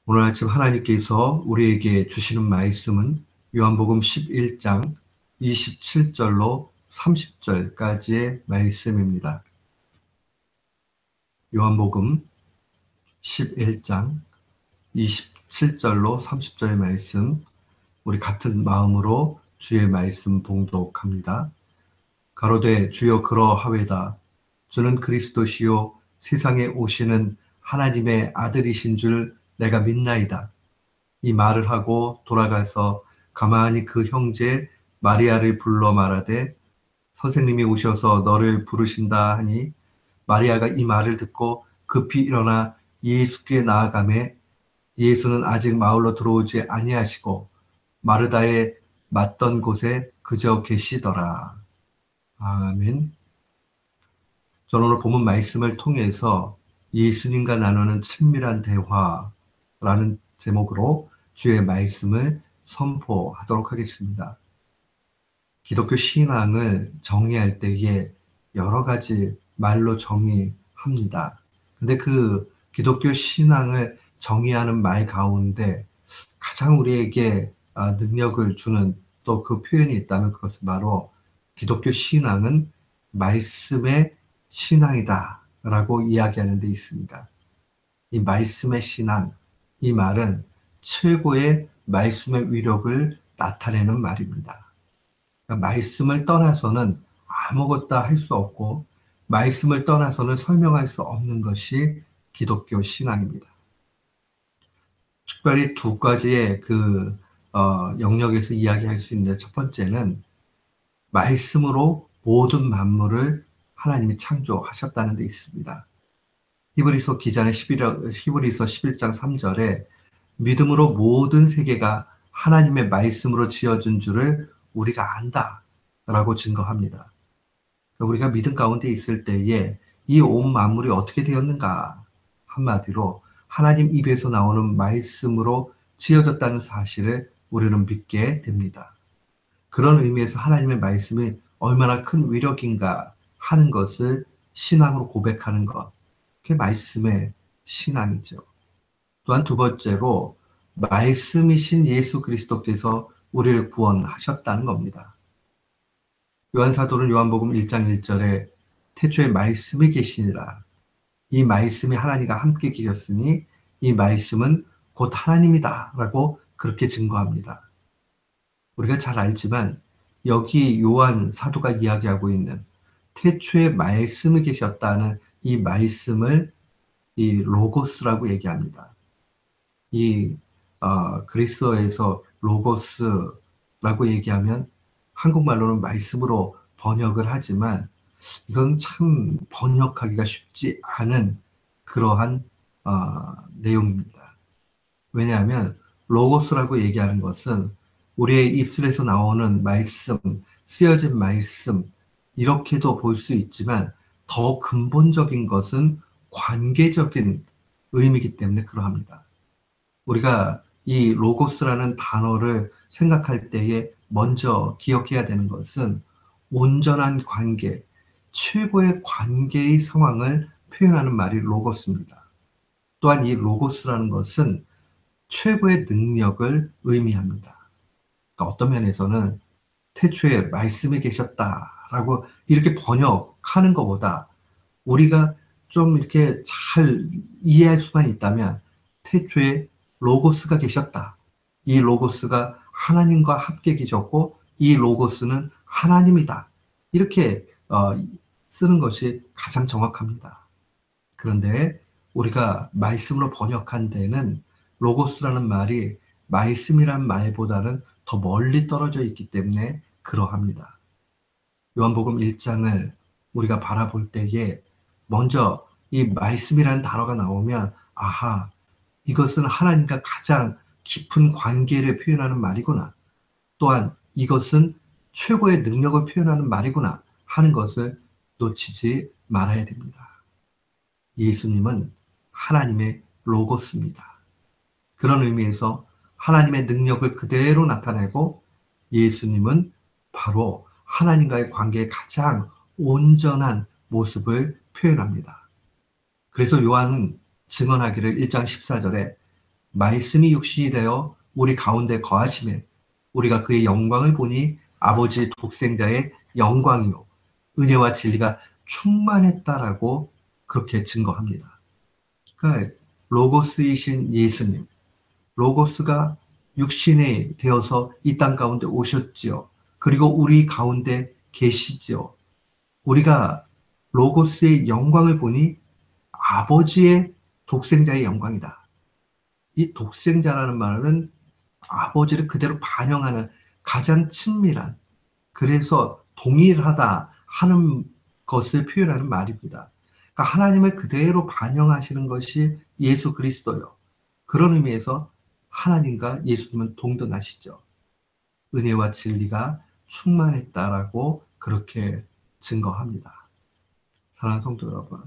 오늘 아침 하나님께서 우리에게 주시는 말씀은 요한복음 11장 27절로 30절까지의 말씀입니다. 요한복음 11장 27절로 30절의 말씀, 우리 같은 마음으로 주의 말씀 봉독합니다. 가로되 주여 그러하외다. 주는 그리스도시요 세상에 오시는 하나님의 아들이신 줄 내가 믿나이다. 이 말을 하고 돌아가서 가만히 그 형제 마리아를 불러 말하되 선생님이 오셔서 너를 부르신다 하니 마리아가 이 말을 듣고 급히 일어나 예수께 나아가매 예수는 아직 마을로 들어오지 아니하시고 마르다에 맞던 곳에 그저 계시더라. 아멘. 저는 오늘 본문 말씀을 통해서 예수님과 나누는 친밀한 대화라는 제목으로 주의 말씀을 선포하도록 하겠습니다. 기독교 신앙을 정의할 때에 여러 가지 말로 정의합니다. 근데 그 기독교 신앙을 정의하는 말 가운데 가장 우리에게 능력을 주는 또 그 표현이 있다면 그것은 바로 기독교 신앙은 말씀의 신앙이다 라고 이야기하는 데 있습니다. 이 말씀의 신앙, 이 말은 최고의 말씀의 위력을 나타내는 말입니다. 그러니까 말씀을 떠나서는 아무것도 할 수 없고 말씀을 떠나서는 설명할 수 없는 것이 기독교 신앙입니다. 특별히 두 가지의 영역에서 이야기할 수 있는데 첫 번째는 말씀으로 모든 만물을 하나님이 창조하셨다는 데 있습니다. 히브리서 기자는 히브리서 11장 3절에 믿음으로 모든 세계가 하나님의 말씀으로 지어진 줄을 우리가 안다 라고 증거합니다. 우리가 믿음 가운데 있을 때에 이 온 만물이 어떻게 되었는가? 한마디로 하나님 입에서 나오는 말씀으로 지어졌다는 사실을 우리는 믿게 됩니다. 그런 의미에서 하나님의 말씀이 얼마나 큰 위력인가 하는 것을 신앙으로 고백하는 것, 그게 말씀의 신앙이죠. 또한 두 번째로 말씀이신 예수 그리스도께서 우리를 구원하셨다는 겁니다. 요한사도는 요한복음 1장 1절에 태초에 말씀이 계시니라. 이 말씀이 하나님과 함께 계셨으니 이 말씀은 곧 하나님이다 라고 그렇게 증거합니다. 우리가 잘 알지만 여기 요한 사도가 이야기하고 있는 태초에 말씀이 계셨다는 이 말씀을 이 로고스라고 얘기합니다. 이 그리스어에서 로고스라고 얘기하면 한국말로는 말씀으로 번역을 하지만 이건 참 번역하기가 쉽지 않은 그러한 내용입니다. 왜냐하면 로고스라고 얘기하는 것은 우리의 입술에서 나오는 말씀, 쓰여진 말씀 이렇게도 볼 수 있지만 더 근본적인 것은 관계적인 의미이기 때문에 그러합니다. 우리가 이 로고스라는 단어를 생각할 때에 먼저 기억해야 되는 것은 온전한 관계, 최고의 관계의 상황을 표현하는 말이 로고스입니다. 또한 이 로고스라는 것은 최고의 능력을 의미합니다. 그러니까 어떤 면에서는 태초에 말씀이 계셨다라고 이렇게 번역하는 것보다 우리가 좀 이렇게 잘 이해할 수만 있다면 태초에 로고스가 계셨다. 이 로고스가 하나님과 함께 계셨고 이 로고스는 하나님이다. 이렇게 쓰는 것이 가장 정확합니다. 그런데 우리가 말씀으로 번역한 데는 로고스라는 말이 말씀이란 말보다는 더 멀리 떨어져 있기 때문에 그러합니다. 요한복음 1장을 우리가 바라볼 때에 먼저 이 말씀이라는 단어가 나오면 아하, 이것은 하나님과 가장 깊은 관계를 표현하는 말이구나. 또한 이것은 최고의 능력을 표현하는 말이구나 하는 것을 놓치지 말아야 됩니다. 예수님은 하나님의 로고스입니다. 그런 의미에서 하나님의 능력을 그대로 나타내고 예수님은 바로 하나님과의 관계의 가장 온전한 모습을 표현합니다. 그래서 요한은 증언하기를 1장 14절에 말씀이 육신이 되어 우리 가운데 거하심에 우리가 그의 영광을 보니 아버지 독생자의 영광이요 은혜와 진리가 충만했다라고 그렇게 증거합니다. 그러니까 로고스이신 예수님, 로고스가 육신이 되어서 이 땅 가운데 오셨지요. 그리고 우리 가운데 계시지요. 우리가 로고스의 영광을 보니 아버지의 독생자의 영광이다. 이 독생자라는 말은 아버지를 그대로 반영하는 가장 친밀한, 그래서 동일하다 하는 것을 표현하는 말입니다. 그러니까 하나님을 그대로 반영하시는 것이 예수 그리스도요. 그런 의미에서 하나님과 예수님은 동등하시죠. 은혜와 진리가 충만했다라고 그렇게 증거합니다. 사랑하는 성도 여러분,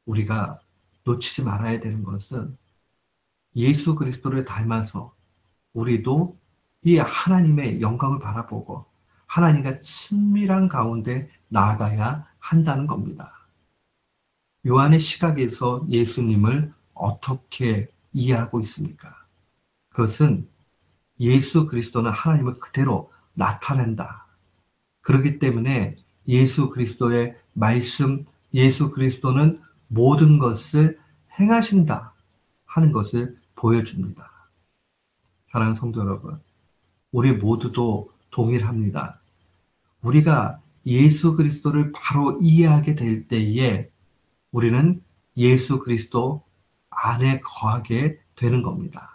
우리가 놓치지 말아야 되는 것은 예수 그리스도를 닮아서 우리도 이 하나님의 영광을 바라보고 하나님과 친밀한 가운데 나아가야 한다는 겁니다. 요한의 시각에서 예수님을 어떻게 이해하고 있습니까? 그것은 예수 그리스도는 하나님을 그대로 나타낸다. 그렇기 때문에 예수 그리스도의 말씀, 예수 그리스도는 모든 것을 행하신다 하는 것을 보여줍니다. 사랑하는 성도 여러분, 우리 모두도 동일합니다. 우리가 예수 그리스도를 바로 이해하게 될 때에 우리는 예수 그리스도 안에 거하게 되는 겁니다.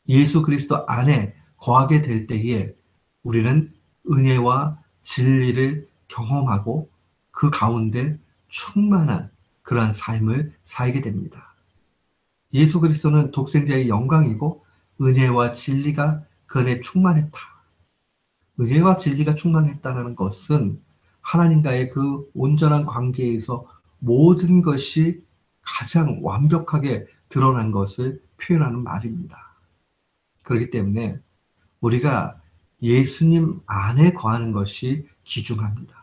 예수 그리스도 안에 거하게 될 때에 우리는 은혜와 진리를 경험하고 그 가운데 충만한 그러한 삶을 살게 됩니다. 예수 그리스도는 독생자의 영광이고 은혜와 진리가 그 안에 충만했다. 은혜와 진리가 충만했다는 것은 하나님과의 그 온전한 관계에서 모든 것이 가장 완벽하게 드러난 것을 표현하는 말입니다. 그렇기 때문에 우리가 예수님 안에 거하는 것이 귀중합니다.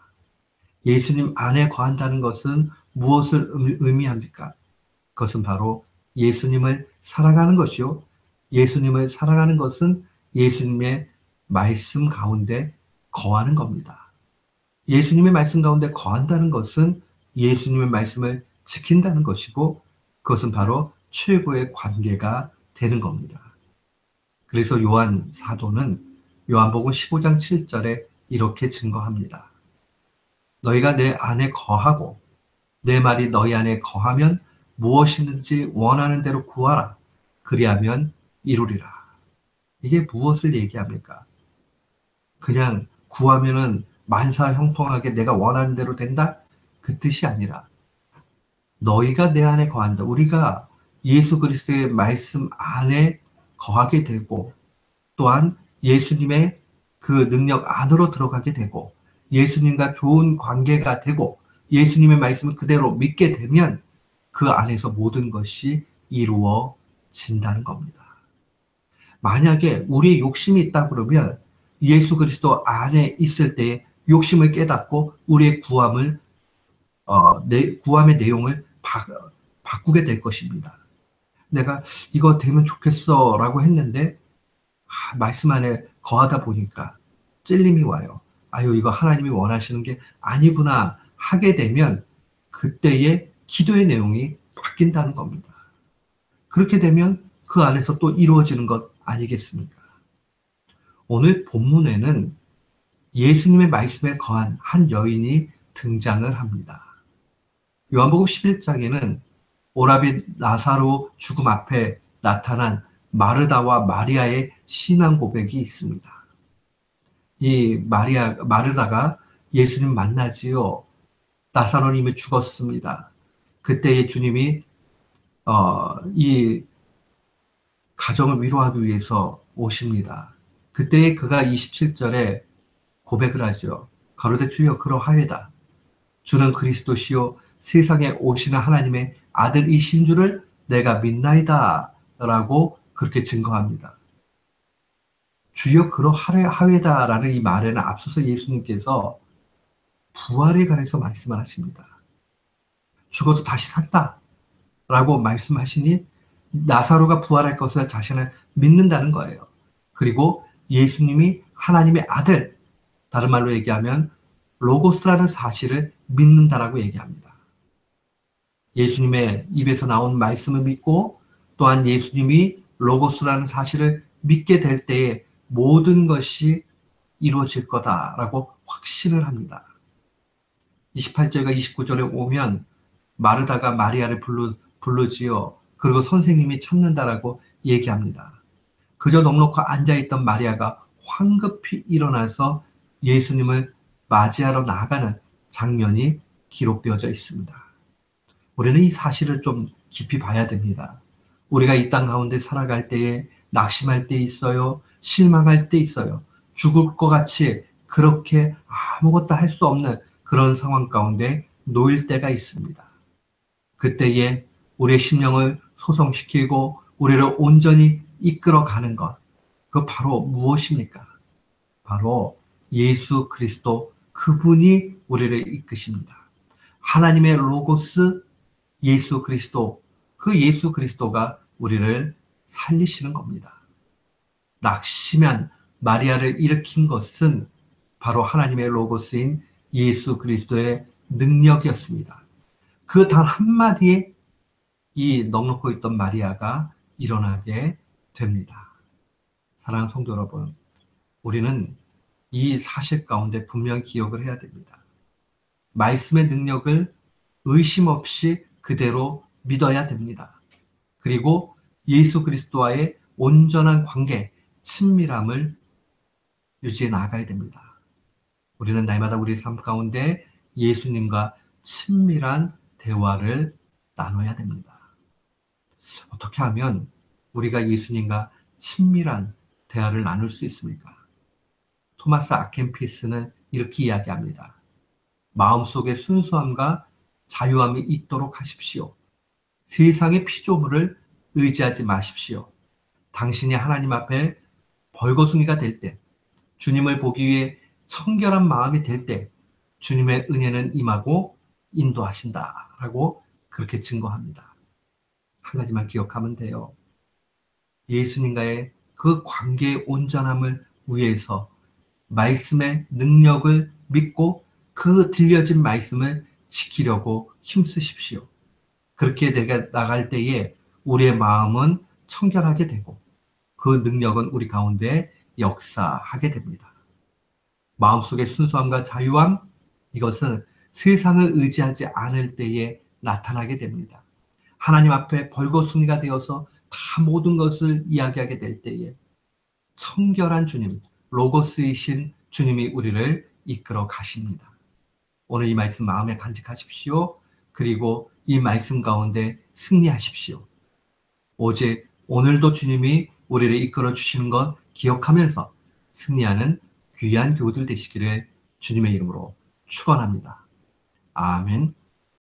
예수님 안에 거한다는 것은 무엇을 의미합니까? 그것은 바로 예수님을 사랑하는 것이요. 예수님을 사랑하는 것은 예수님의 말씀 가운데 거하는 겁니다. 예수님의 말씀 가운데 거한다는 것은 예수님의 말씀을 지킨다는 것이고 그것은 바로 최고의 관계가 되는 겁니다. 그래서 요한 사도는 요한복음 15장 7절에 이렇게 증거합니다. 너희가 내 안에 거하고 내 말이 너희 안에 거하면 무엇이든지 원하는 대로 구하라. 그리하면 이루리라. 이게 무엇을 얘기합니까? 그냥 구하면은 만사형통하게 내가 원하는 대로 된다? 그 뜻이 아니라 너희가 내 안에 거한다. 우리가 예수 그리스도의 말씀 안에 거하게 되고 또한 예수님의 그 능력 안으로 들어가게 되고 예수님과 좋은 관계가 되고 예수님의 말씀을 그대로 믿게 되면 그 안에서 모든 것이 이루어진다는 겁니다. 만약에 우리의 욕심이 있다 그러면 예수 그리스도 안에 있을 때 욕심을 깨닫고 우리의 구함의 내용을 바꾸게 될 것입니다. 내가 이거 되면 좋겠어 라고 했는데 말씀 안에 거하다 보니까 찔림이 와요. 아유, 이거 하나님이 원하시는 게 아니구나 하게 되면 그때의 기도의 내용이 바뀐다는 겁니다. 그렇게 되면 그 안에서 또 이루어지는 것 아니겠습니까? 오늘 본문에는 예수님의 말씀에 거한 한 여인이 등장을 합니다. 요한복음 11장에는 오라비 나사로 죽음 앞에 나타난 마르다와 마리아의 신앙 고백이 있습니다. 이 마르다가 예수님 만나지요. 나사로는 이미 죽었습니다. 그때의 주님이 이 가정을 위로하기 위해서 오십니다. 그때 그가 27절에 고백을 하죠. 가로되 주여 그러하여다. 주는 그리스도시요 세상에 오시는 하나님의 아들이신 줄을 내가 믿나이다 라고 그렇게 증거합니다. 주여 그러하여다라는 이 말에는 앞서서 예수님께서 부활에 관해서 말씀을 하십니다. 죽어도 다시 산다 라고 말씀하시니 나사로가 부활할 것을 자신을 믿는다는 거예요. 그리고 예수님이 하나님의 아들, 다른 말로 얘기하면 로고스라는 사실을 믿는다라고 얘기합니다. 예수님의 입에서 나온 말씀을 믿고 또한 예수님이 로고스라는 사실을 믿게 될 때에 모든 것이 이루어질 거다라고 확신을 합니다. 28절과 29절에 오면 마르다가 마리아를 부르지요. 그리고 선생님이 찾는다라고 얘기합니다. 그저 넉넉히 앉아있던 마리아가 황급히 일어나서 예수님을 맞이하러 나아가는 장면이 기록되어져 있습니다. 우리는 이 사실을 좀 깊이 봐야 됩니다. 우리가 이 땅 가운데 살아갈 때에 낙심할 때 있어요. 실망할 때 있어요. 죽을 것 같이 그렇게 아무것도 할 수 없는 그런 상황 가운데 놓일 때가 있습니다. 그때에 우리의 심령을 소성시키고 우리를 온전히 이끌어가는 것, 그 바로 무엇입니까? 바로 예수 그리스도, 그분이 우리를 이끄십니다. 하나님의 로고스 예수 그리스도, 그 예수 그리스도가 우리를 살리시는 겁니다. 낙심한 마리아를 일으킨 것은 바로 하나님의 로고스인 예수 그리스도의 능력이었습니다. 그 단 한마디에 이 넉넉히 있던 마리아가 일어나게 됩니다. 사랑하는 성도 여러분, 우리는 이 사실 가운데 분명히 기억을 해야 됩니다. 말씀의 능력을 의심 없이 그대로 믿어야 됩니다. 그리고 예수 그리스도와의 온전한 관계, 친밀함을 유지해 나가야 됩니다. 우리는 날마다 우리 삶 가운데 예수님과 친밀한 대화를 나눠야 됩니다. 어떻게 하면 우리가 예수님과 친밀한 대화를 나눌 수 있습니까? 토마스 아켄피스는 이렇게 이야기합니다. 마음속에 순수함과 자유함이 있도록 하십시오. 세상의 피조물을 의지하지 마십시오. 당신이 하나님 앞에 벌거숭이가 될 때, 주님을 보기 위해 청결한 마음이 될 때, 주님의 은혜는 임하고 인도하신다라고 그렇게 증거합니다. 한 가지만 기억하면 돼요. 예수님과의 그 관계의 온전함을 위해서 말씀의 능력을 믿고 그 들려진 말씀을 지키려고 힘쓰십시오. 그렇게 나갈 때에 우리의 마음은 청결하게 되고 그 능력은 우리 가운데 역사하게 됩니다. 마음속의 순수함과 자유함, 이것은 세상을 의지하지 않을 때에 나타나게 됩니다. 하나님 앞에 벌거숭이가 되어서 다 모든 것을 이야기하게 될 때에 청결한 주님, 로고스이신 주님이 우리를 이끌어 가십니다. 오늘 이 말씀 마음에 간직하십시오. 그리고 이 말씀 가운데 승리하십시오. 오직 오늘도 주님이 우리를 이끌어 주시는 것 기억하면서 승리하는 귀한 교우들 되시기를 주님의 이름으로 축원합니다. 아멘.